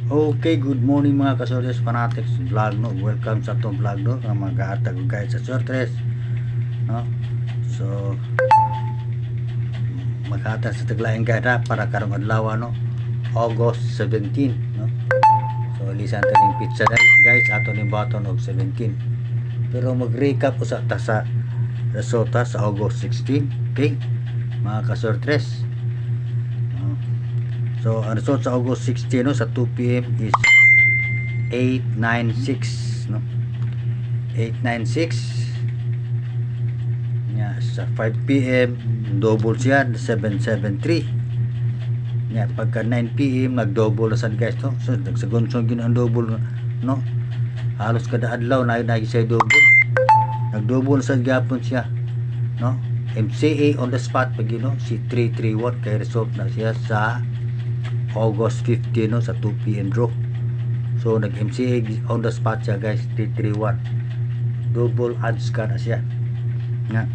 Okay, good morning mga kasortes fanatics vlog no. Welcome sa tong vlog no nga mag-aatag og guide sa sortres no. So mag-aatag sa taglaing guide ha, para karong adlaw no, August 17 no. So lisan ta ning pizza day guys ato ning button og 17. Pero mag-recap usa ta sa resulta sa August 16, okay? Mga kasortres. So, ang result sa August 16 no, sa 2 PM is 896 no. 896. Nya sa 5 PM double siya 773. Nya pagka 9 PM nag-double na sad guys no. So nagsagon-song gyud ang double no. Halos kada adlaw na siya double. Nag-double sad gyapon siya no. MCA on the spot pag no, si 331 kay result na siya sa August 15 no, sa 2 PM draw. So nag MCA on the spot siya guys, 331. Double odds ka na siya. Nga.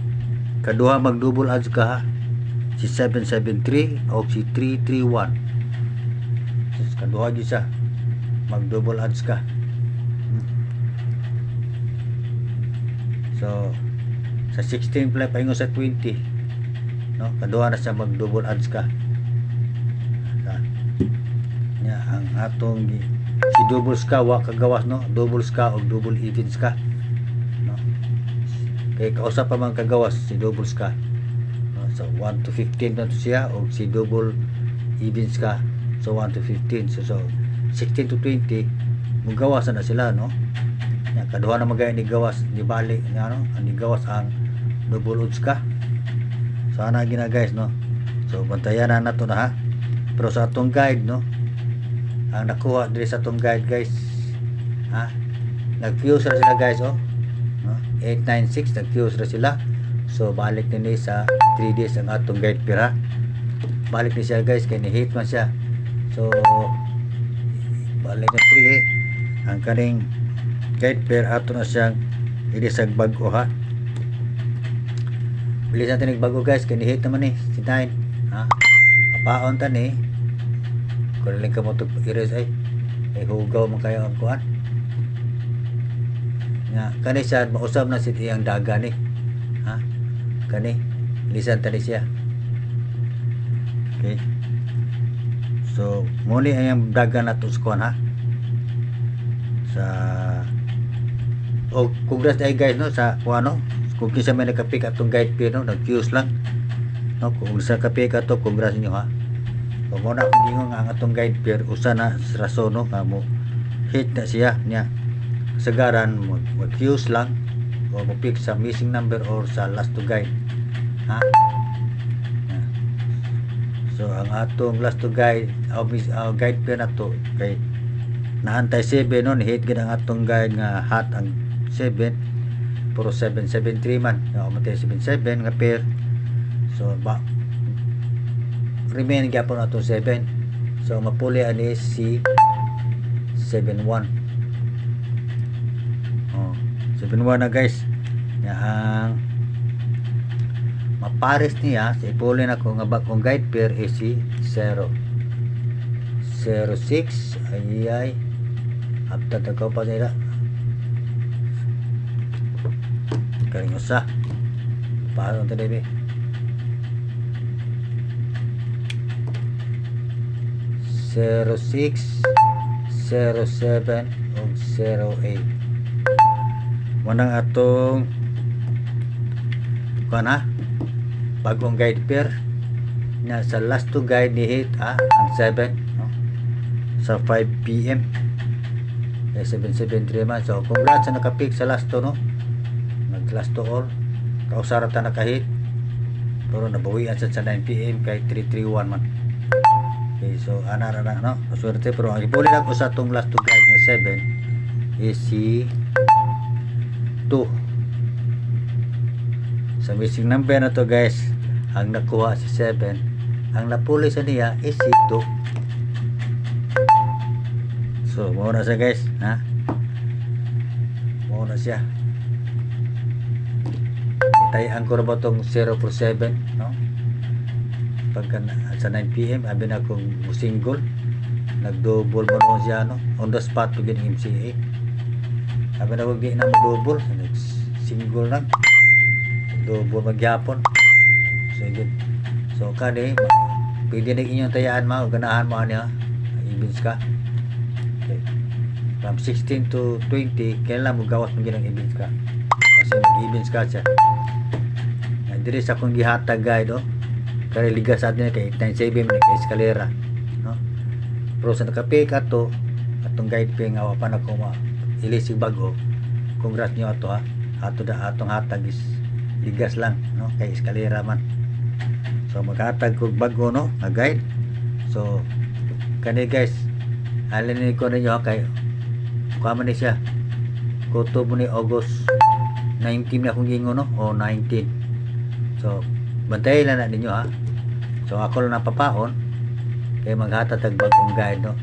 Kaduha mag double odds ka ha. Si 773 o si 331. So kaduha gyud siya. Mag double odds ka. So sa 16 play paingon sa 20 no, kaduha na siya mag double odds ka. Nya ang atong si double ska wa kagawas no, double ska o double even ska no. Kay kausa pa man kagawas si double ska no? So 1 to 15 na to siya o si double even ska, so 1 to 15 so 16 to 20 mugawas na sila no. Nya kaduha na magay ni gawas ni balik nga no, ang gawas ang double odds ka. So ana gina guys no. So bantayan na nato na ha. Pero sa atong guide no, ang nakuha diri sa atong guide guys ha, nag-fuse ra sila guys oh no? 896 nag-fuse ra sila. So balik ni sa 3 days ang atong guide pair ha. Balik ni siya guys kay ni-hit man siya. So balik na 3 ang kaning guide pair ato na siyang ilisag bago ha. Bilis natin nagbago guys kay ni-hit naman ni si 9 ha. Paon ta ni kung lang ka mo ito i-erase ay hugaw mo kayo ang kuhan nga kani siya mausap na si iyang daga ni ha, kani lisan tani siya. Okay, so muli ang daga na to sa kuhan ha. Sa congrats ay guys no sa kuhan no, kung kinsa may nakapik atong guide pair no, nag-fuse lang no. Kung sa kapik ato congrats niyo ha. So muna akong gingon nga ang atong guide pair usa na sa rason no, nga mo hit na siya niya sagaran mag-fuse lang o mag-pick sa missing number or sa last to guide ha. So ang atong last to guide guide pair na to kay naantay 7 no, ni hit gid ang atong guide nga hot ang 7 pero 773 man o matay 77 nga pair. So ba remain gyapon ato 7. So mapuli ani si 71. Oh, 71 na guys. Ya ang mapares niya sa ipuli na ko nga ba kung guide pair is si 0 06 ay abta ko pa nila. Karing usa. Paano ta debe? 06, 07 ug 08. Manang atong kana bagong guide pair na sa last to guide ni hit ang 7 no? Sa 5 PM 773 man. So congrats sa nakapick sa last to no, nag last to all kausara ta nakahit pero nabawian sa 9 PM kay 331 man. Okay, so ana no, swerte pero ang ipuli lang ko sa tong last to guide nga 7 is si 2. Sa missing number na to guys, ang nakuha si 7, ang napuli sa niya is si 2. So mo na siya guys ha, mo na siya. Itayan ko ba tong 0 for 7 no, pagka sa 9 PM abi na akong single nag-double mo noon siya no, on the spot to get MCA. Sabi na wag di na mag-double, single na double magyapon. So good. So kani pwede na inyong tayaan mo, ganahan mo niya events ka. Okay. From 16 to 20 kailan mo gawas mo ginang events ka, kasi mag-events ka siya. Diri sa akong gihatag guide kay liga sa atin kay 897 kay eskalera no, pero sa nakapick ato atong guide pay nga wa pa na ko ilisig bago. Congrats niyo ato ha, atong hatag is ligas lang no, kay eskalera man. So maghatag kog bago no nga guide. So kani guys, alin ko ninyo kay kuha man ni siya kutob ni August 19 na akong gingo no, o 19. So bantayan lang na ninyo ha. So ako lang napapaon kay maghatatag bagong guide no,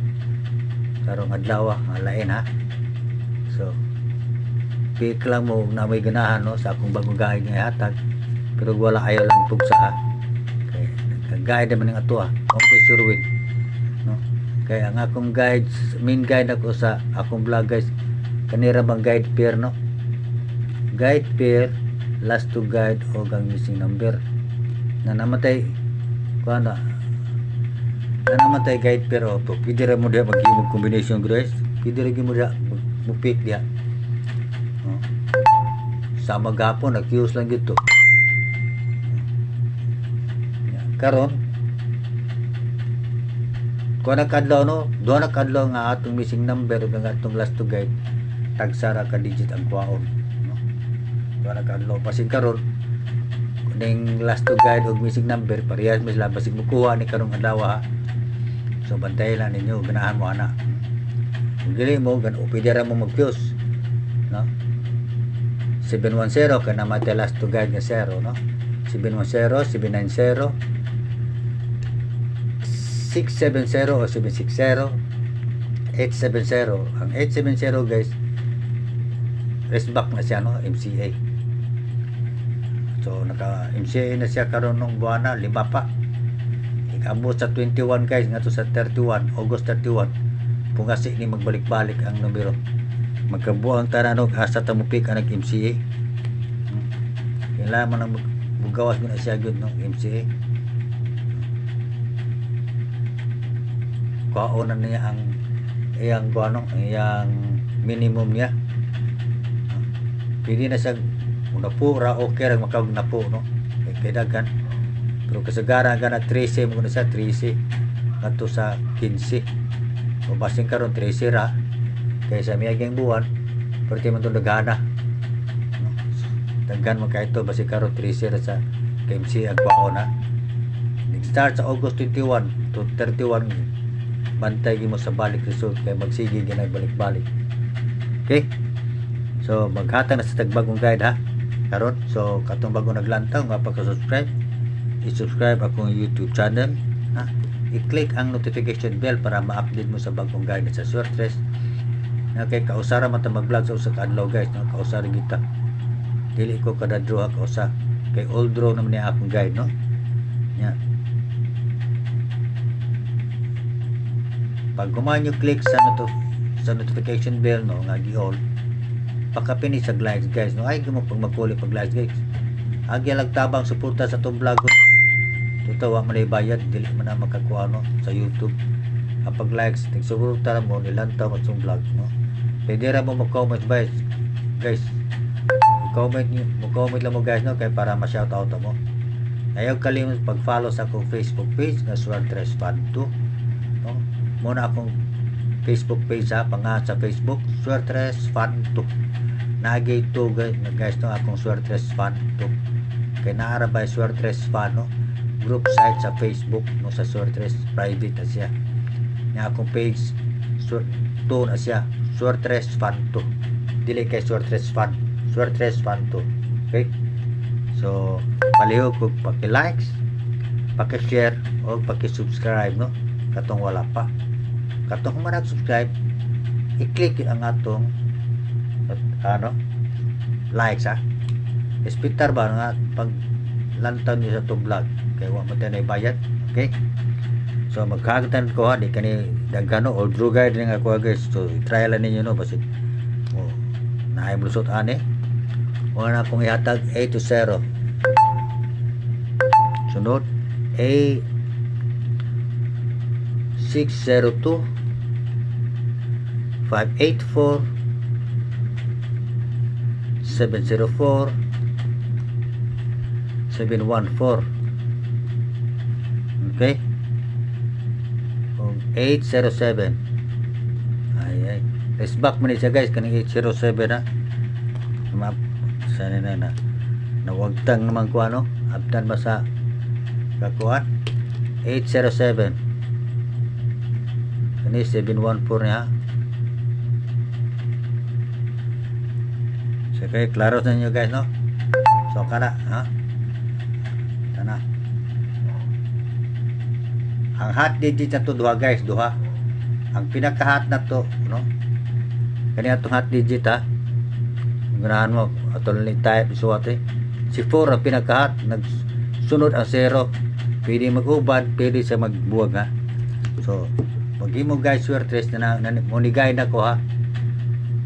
karong adlaw lain ha. So pick lang mo na may ganahan no sa akong bagong guide nga hatag, pero wala ayaw lang tugsa ha. Kay nagka-guide naman ng ato ha, okay surwin no. Kay ang akong guides, main guide ako sa akong vlog guys, kanira bang guide pair no, guide pair, last to guide o gang missing number na namatay kuha na namatay guide pero pwede rin mo diya mag-imog combination guys, pwede rin mo diya mag-pick diya no? Sa maghapon nag-use lang dito karon kuha nagkadlaw no, doon nagkadlaw nga atong missing number o nga atong last to guide tagsara ka digit ang kuhaon. Para kadlaw pasig karon ning last to guide og missing number parehas mi sila basig mukuha ni karong adlaw ha. So bantayan lang ninyo, ganahan mo ana. Kung dili mo gan pwede ra mo mag-fuse no, 710 kana namatay last to guide nga 0 no, 710 790 670 o 760 870. Ang 870 guys rest back na siya no, MCA. So naka MCA na siya karon nung buwan na 5 pa. Ikabot sa 21 guys ngadto sa 31 August 31 pungasi ni magbalik-balik ang numero. Magkabuang taranog asa ta mo pick ang MCA. Kailangan man mugawas mo na siya gyud no MCA. Kuonan niya ang iyang kuano, iyang minimum niya. Pwede na siya napo ra okay ra makag napo no, kay dagan pero kasagaran gana 13 mo na siya 13 ngadto sa 15 o basin karon 13 ra kay sa miaging buwan perti man to dagana no? Dagan mo kay ito basin karon 13 ra sa KMC agbaon na nag-start sa August 21 to 31 bantay mo sa balik result kay magsige ginag balik-balik. Okay, so maghatag na sa tagbagong guide ha karon. So katong bago naglantaw nga pagka-subscribe, i-subscribe akong YouTube channel ha, i-click ang notification bell para ma-update mo sa bagong guide sa Swertres na kay kausara man ta mag-vlog sa usa ka adlaw guys no, kausara kita dili ko kada draw kausa kay all draw naman ni akong guide no nya. Pag kumain nyo click sa notification bell no nga gi-all pakapini sa likes guys no, ay gimo pag magkuli pag likes guys agya tabang suporta sa tong vlog tutawa man ay bayad dili man na makakuha no sa YouTube. Ang pag likes tig suporta mo nilantaw mo sa vlog no, pwede ra mo mag-comment guys comment lang mo guys no, kay para ma-shout out mo. Ayaw kalimot pag-follow sa akong Facebook page nga Swertres Fan 2 no, muna akong Facebook page ha, pangalan sa Facebook Swertres Fan 2 nagay to guys no, akong Swertres Fan 2 kay naara ba Swertres Fan no, group site sa Facebook no, sa Swertres private na siya nga akong page 2 na siya Swertres Fan 2 dili kay Swertres Fan 2. Okay, so palihog kog paki-likes, paki-share o paki-subscribe no, katong wala pa. Katong man nag-subscribe, i-click ang atong likes ha. Espitar ba nga pag lantaw niyo sa itong vlog kay wa mo tayo bayad. Okay, So magkagitan ko ha, di kani dagano or draw guide ning ako guys. So try lang ninyo no basi naay lusot ani. Una kong ihatag A to 0. Sunod A 602 584 704 714. Okay? 807. Ay. Let's back mo siya guys. Kaning 807 na. Map. Sana na. Nawagtang naman ko ano. Abdan ba sa kakuan? 807. Kani 714 niya. So, okay. Klaro sa inyo guys no? So kana. Ha? Kana. Ang hot digit na to duha guys, duha. Ang pinaka-hot na to, no? Kaniya itong hot digit ha. Ganahan mo, atol ni type isuwate. Si 4 ang pinaka-hot, nagsunod ang 0. Pwede mag-ubad, pwede siya magbuwag ha. So, pag mo guys, swertres na munigay na ko ha.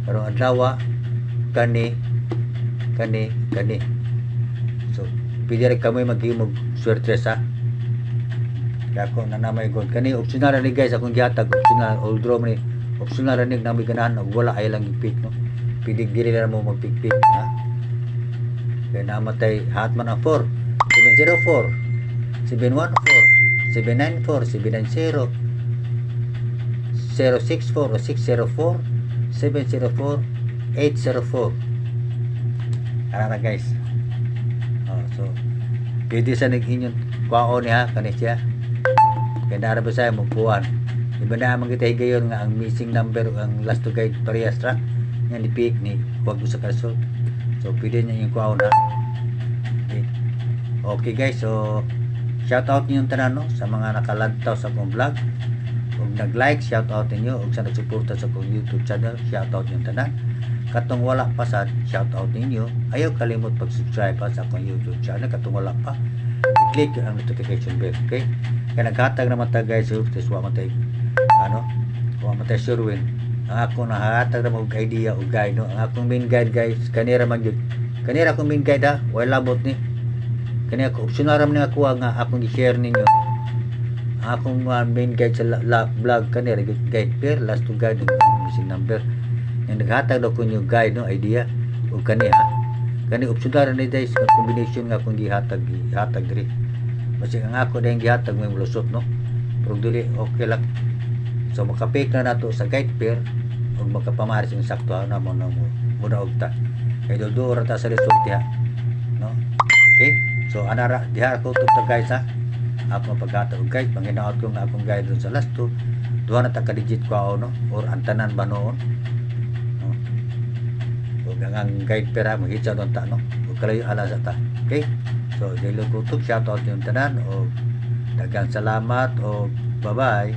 Pero adlawa, kani. So, pwede rin kami mag-imog swertres ha. Kaya ako na namay god kani optional ni guys akong gihatag optional old draw ni optional ni nami ganahan og wala ay lang i-pick no pidig diri na mo mag-pick ha kaya namatay hat man ang 4 704 714 794 790 064 o 604 704 804 ara guys so pwede sa nag-inyon kwao niya kani siya kaya narap sa magpuan iba na naman kita higayon nga ang missing number ang last to guide parehas ra nga ni pick ni huwag mo sa result so pwede niya yung kuhaw na okay guys so shout out niyo yung tanan no sa mga nakalantaw sa akong vlog ug nag-like shout out niyo ug sa nagsuporta sa akong YouTube channel shout out yung tanan katong wala pa sad shout out ninyo ayaw kalimot pag-subscribe pa sa akong YouTube channel katong wala pa i-click ang notification bell okay kaya naghatag naman tayo guys tes wa matay sure win ang ako nahatag na mag idea o guide no ang akong main guide guys kanira man yun kanira akong main guide ha wala labot ni kanira ako optional ram ni ako nga akong i-share ninyo ang akong main guide sa vlog kanira guide pair last to guide ang missing number yung naghatag daw ko yung guide no idea o kanira kani optional ni guys combination nga akong gihatag diri kasi ang ako dahil gihatag may mulusot no pero dili okay lang so makapik na nato sa guide pair o makapamaris yung sakto na mo na muna ogta kaya doon ta sa result diha no okay so anara diha ako to guys ha ako paghatag og guide panginaot ko nga akong guide dun sa last to duha na ta ka digit ko no or antanan ba noon no o ang guide pair mo hitsa don ta no o kalayo ala sa ta okay so dilo ko to shout out yung tanan o daghang salamat o bye bye